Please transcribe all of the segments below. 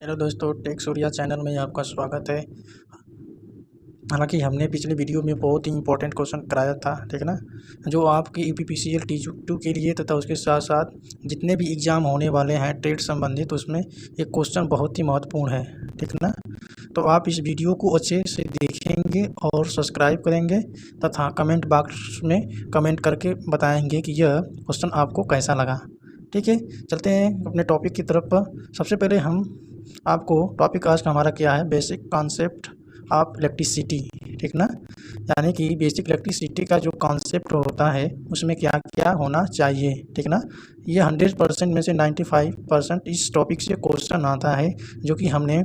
Hello दोस्तों, take Surya channel में आपका स्वागत है। हालांकि हमने पिछले वीडियो में बहुत ही इंपॉर्टेंट क्वेश्चन कराया था, ठीक है ना, जो आपकी यूपीपीसीएल T2 के लिए तथा उसके साथ साथ जितने भी एग्ज़ाम होने वाले हैं ट्रेड संबंधित, उसमें एक क्वेश्चन बहुत ही महत्वपूर्ण है, ठीक है ना। तो आप इस वीडियो को अच्छे से देखेंगे और सब्सक्राइब करेंगे तथा कमेंट बॉक्स में कमेंट करके बताएंगे कि यह क्वेश्चन आपको कैसा लगा। ठीक है, चलते हैं अपने टॉपिक की तरफ। सबसे पहले हम आपको टॉपिक आज का हमारा क्या है, बेसिक कॉन्सेप्ट ऑफ इलेक्ट्रिसिटी, ठीक ना। यानी कि बेसिक इलेक्ट्रिसिटी का जो कॉन्सेप्ट होता है उसमें क्या क्या होना चाहिए, ठीक ना। ये 100% में से 95% इस टॉपिक से क्वेश्चन आता है, जो कि हमने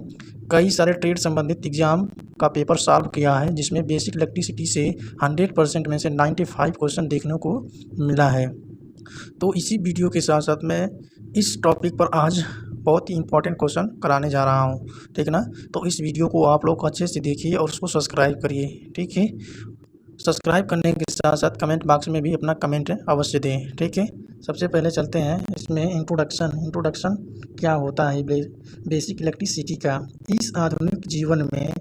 कई सारे ट्रेड संबंधित एग्ज़ाम का पेपर सॉल्व किया है, जिसमें बेसिक इलेक्ट्रिसिटी से 100% में से 95 क्वेश्चन देखने को मिला है। तो इसी वीडियो के साथ साथ मैं इस टॉपिक पर आज बहुत ही इंपॉर्टेंट क्वेश्चन कराने जा रहा हूँ, ठीक ना। तो इस वीडियो को आप लोग अच्छे से देखिए और उसको सब्सक्राइब करिए, ठीक है। सब्सक्राइब करने के साथ साथ कमेंट बॉक्स में भी अपना कमेंट अवश्य दें, ठीक है। सबसे पहले चलते हैं इसमें इंट्रोडक्शन क्या होता है बेसिक इलेक्ट्रिसिटी का। इस आधुनिक जीवन में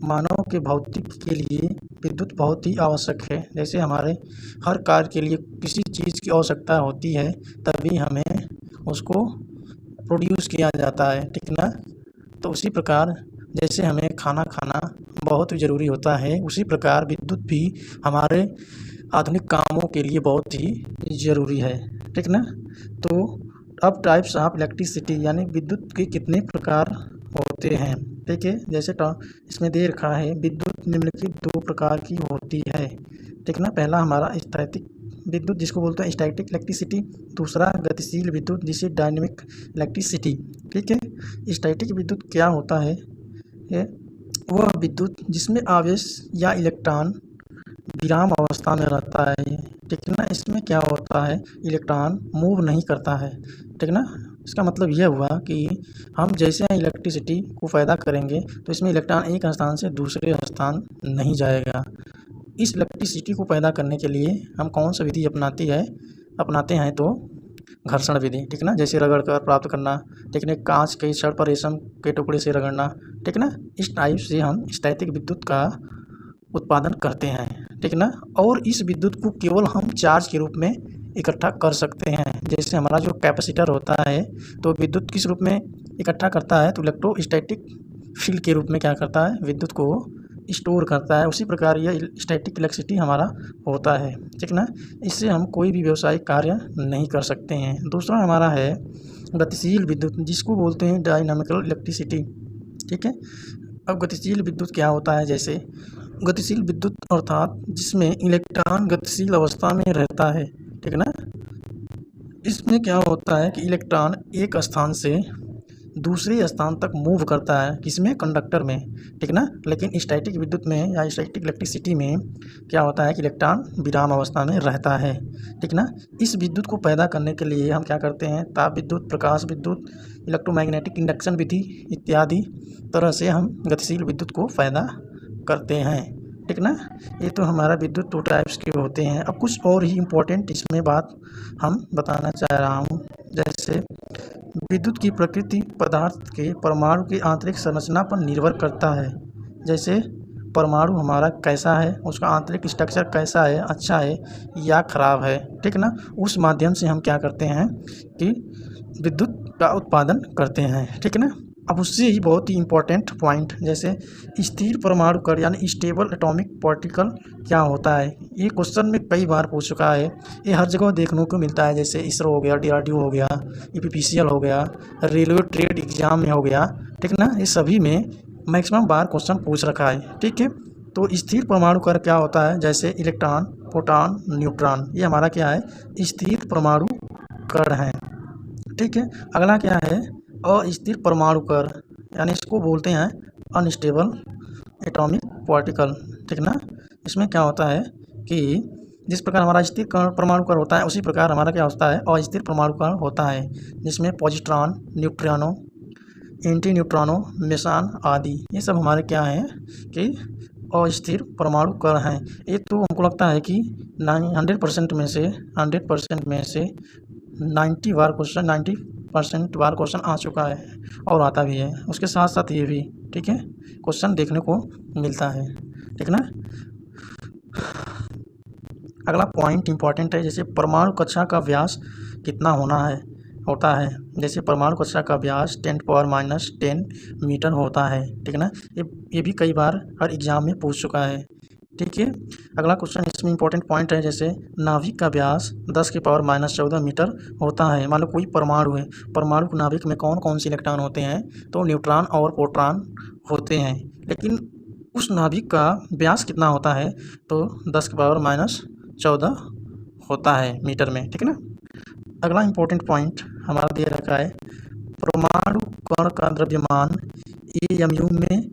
मानव के भौतिक के लिए विद्युत बहुत ही आवश्यक है। जैसे हमारे हर कार्य के लिए किसी चीज़ की आवश्यकता होती है, तभी हमें उसको प्रोड्यूस किया जाता है, ठीक ना। तो उसी प्रकार जैसे हमें खाना खाना बहुत ज़रूरी होता है, उसी प्रकार विद्युत भी हमारे आधुनिक कामों के लिए बहुत ही ज़रूरी है, ठीक ना। तो अब टाइप्स ऑफ इलेक्ट्रिसिटी यानी विद्युत के कितने प्रकार होते हैं, ठीक है। जैसे इसमें दे रखा है, विद्युत निम्नलिखित 2 प्रकार की होती है, ठीक ना। पहला हमारा स्टैटिक विद्युत जिसको बोलते हैं स्टैटिक इलेक्ट्रिसिटी, दूसरा गतिशील विद्युत जिसे डायनेमिक इलेक्ट्रिसिटी, ठीक है। स्टैटिक विद्युत क्या होता है, ये वह विद्युत जिसमें आवेश या इलेक्ट्रॉन विराम अवस्था में रहता है, ठीक ना। इसमें क्या होता है, इलेक्ट्रॉन मूव नहीं करता है, ठीक ना। इसका मतलब यह हुआ कि हम जैसे इलेक्ट्रिसिटी को पैदा करेंगे तो इसमें इलेक्ट्रॉन एक स्थान से दूसरे स्थान नहीं जाएगा। इस इलेक्ट्रिसिटी को पैदा करने के लिए हम कौन सा विधि अपनाते हैं तो घर्षण विधि, ठीक ना। जैसे रगड़ कर प्राप्त करना, ठीक ना, कांच के छड़ पर रेशम के टुकड़े से रगड़ना, ठीक ना। इस टाइप से हम स्टैटिक विद्युत का उत्पादन करते हैं, ठीक ना। और इस विद्युत को केवल हम चार्ज के रूप में इकट्ठा कर सकते हैं। जैसे हमारा जो कैपेसिटर होता है तो विद्युत किस रूप में इकट्ठा करता है, तो इलेक्ट्रोस्टैटिक फील्ड के रूप में क्या करता है, विद्युत को स्टोर करता है। उसी प्रकार यह स्टैटिक इलेक्ट्रिसिटी हमारा होता है, ठीक ना। इससे हम कोई भी व्यावसायिक कार्य नहीं कर सकते हैं। दूसरा हमारा है गतिशील विद्युत जिसको बोलते हैं डायनामिकल इलेक्ट्रिसिटी, ठीक है। अब गतिशील विद्युत क्या होता है, जैसे गतिशील विद्युत अर्थात जिसमें इलेक्ट्रॉन गतिशील अवस्था में रहता है, ठीक ना। इसमें क्या होता है कि इलेक्ट्रॉन एक स्थान से दूसरे स्थान तक मूव करता है, किसमें, कंडक्टर में, ठीक ना। लेकिन स्टैटिक विद्युत में या स्टैटिक इलेक्ट्रिसिटी में क्या होता है कि इलेक्ट्रॉन विराम अवस्था में रहता है, ठीक ना। इस विद्युत को पैदा करने के लिए हम क्या करते हैं, ताप विद्युत, प्रकाश विद्युत, इलेक्ट्रोमैग्नेटिक इंडक्शन विधि इत्यादि तरह से हम गतिशील विद्युत को पैदा करते हैं, ठीक ना। ये तो हमारा विद्युत 2 टाइप्स के होते हैं। अब कुछ और ही इम्पोर्टेंट इसमें बात हम बताना चाह रहा हूँ। जैसे विद्युत की प्रकृति पदार्थ के परमाणु की आंतरिक संरचना पर निर्भर करता है। जैसे परमाणु हमारा कैसा है, उसका आंतरिक स्ट्रक्चर कैसा है, अच्छा है या खराब है, ठीक ना। उस माध्यम से हम क्या करते हैं कि विद्युत का उत्पादन करते हैं, ठीक ना। अब उससे ही बहुत ही इम्पोर्टेंट पॉइंट, जैसे स्थिर परमाणु कण यानी स्टेबल एटॉमिक पार्टिकल क्या होता है। ये क्वेश्चन में कई बार पूछ चुका है, ये हर जगह देखने को मिलता है। जैसे इसरो हो गया, DRDO हो गया, यूपीपीसीएल हो गया, रेलवे ट्रेड एग्जाम में हो गया, ठीक ना। ये सभी में मैक्सिमम बार क्वेश्चन पूछ रखा है, ठीक है। तो स्थिर परमाणु कण क्या होता है, जैसे इलेक्ट्रॉन, प्रोटॉन, न्यूट्रॉन, ये हमारा क्या है, स्थिर परमाणु कण है, ठीक है। अगला क्या है, अस्थिर परमाणु कण यानी इसको बोलते हैं अनस्टेबल एटॉमिक पार्टिकल, ठीक ना। इसमें क्या होता है कि जिस प्रकार हमारा स्थिर परमाणु कण होता है, उसी प्रकार हमारा क्या होता है, अस्थिर परमाणु कण होता है, जिसमें पॉजिट्रॉन, न्यूट्रिनो, एंटी न्यूट्रॉनो, मेसान आदि ये सब हमारे क्या हैं कि अस्थिर परमाणु कण हैं। ये तो हमको लगता है कि 100% में से 90 बार क्वेश्चन परसेंट बार क्वेश्चन आ चुका है और आता भी है। उसके साथ साथ ये भी ठीक है क्वेश्चन देखने को मिलता है, ठीक ना। अगला पॉइंट इंपॉर्टेंट है, जैसे परमाणु कक्षा का व्यास कितना होता है। जैसे परमाणु कक्षा का व्यास 10⁻⁻10 मीटर होता है, ठीक है ना। ये भी कई बार हर एग्जाम में पूछ चुका है, ठीक है। अगला क्वेश्चन इसमें इंपॉर्टेंट पॉइंट है, जैसे नाभिक का व्यास 10⁻14 मीटर होता है। मान लो कोई परमाणु है, परमाणु के नाभिक में कौन कौन से इलेक्ट्रॉन होते हैं, तो न्यूट्रॉन और प्रोटॉन होते हैं, लेकिन उस नाभिक का व्यास कितना होता है, तो 10⁻14 होता है मीटर में, ठीक है ना। अगला इंपॉर्टेंट पॉइंट हमारा दे रखा है, परमाणु कण का द्रव्यमान AMU में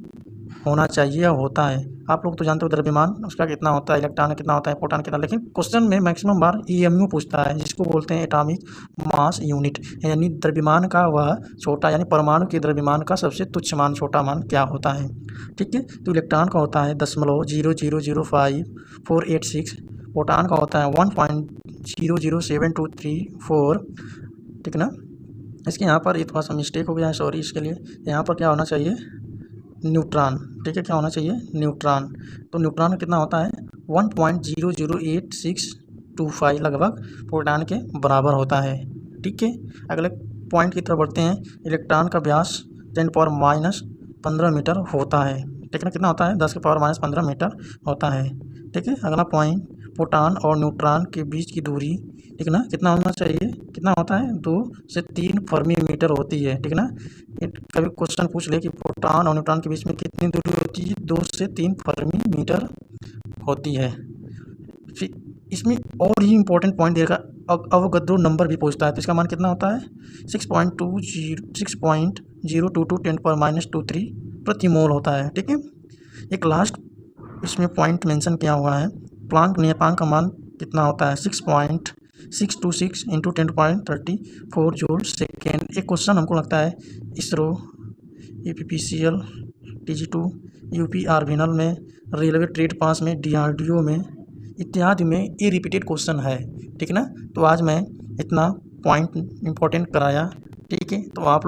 होना चाहिए या होता है। आप लोग तो जानते हो द्रव्यमान उसका कितना होता है, इलेक्ट्रॉन कितना होता है, प्रोटॉन कितना, लेकिन क्वेश्चन में मैक्सिमम बार AMU पूछता है, जिसको बोलते हैं एटॉमिक मास यूनिट, यानी द्रव्यमान का वह छोटा, यानी परमाणु के द्रव्यमान का सबसे तुच्छ मान, छोटा मान क्या होता है, ठीक है। तो इलेक्ट्रॉन का होता है 0.0005486, प्रोटॉन का होता है 1.0072334, ठीक ना। इसके यहाँ पर ये थोड़ा सा मिस्टेक हो गया है, सॉरी इसके लिए। यहाँ पर क्या होना चाहिए, न्यूट्रॉन, ठीक है, क्या होना चाहिए, न्यूट्रॉन। तो न्यूट्रॉन कितना होता है 1.0082625 लगभग प्रोटॉन के बराबर होता है, ठीक है। अगले पॉइंट की तरफ बढ़ते हैं, इलेक्ट्रॉन का व्यास 10⁻15 मीटर होता है, ठीक है, कितना होता है 10⁻15 मीटर होता है, ठीक है। अगला पॉइंट, प्रोटॉन और न्यूट्रॉन के बीच की दूरी, ठीक ना, कितना होना चाहिए, कितना होता है 2 से 3 फर्मी मीटर होती है, ठीक ना। कभी क्वेश्चन पूछ ले कि प्रोटॉन और न्यूट्रॉन के बीच में कितनी दूरी होती है, 2 से 3 फर्मी मीटर होती है। फिर इसमें और ही इंपॉर्टेंट पॉइंट देगा, अवोगाद्रो नंबर भी पूछता है, तो इसका मान कितना होता है 6.022 10⁻23 प्रति मोल होता है, ठीक है। एक लास्ट इसमें पॉइंट मेंशन किया हुआ है, प्लांक नियतांक का मान कितना होता है 6.626 × 10⁻34 जूल सेकेंड। एक क्वेश्चन हमको लगता है इसरो, EPPCL, TG2, UP आर्बिनल में, रेलवे ट्रेड पास में, DRDO में इत्यादि में ये रिपीटेड क्वेश्चन है, ठीक है ना। तो आज मैं इतना पॉइंट इंपॉर्टेंट कराया, ठीक है। तो आप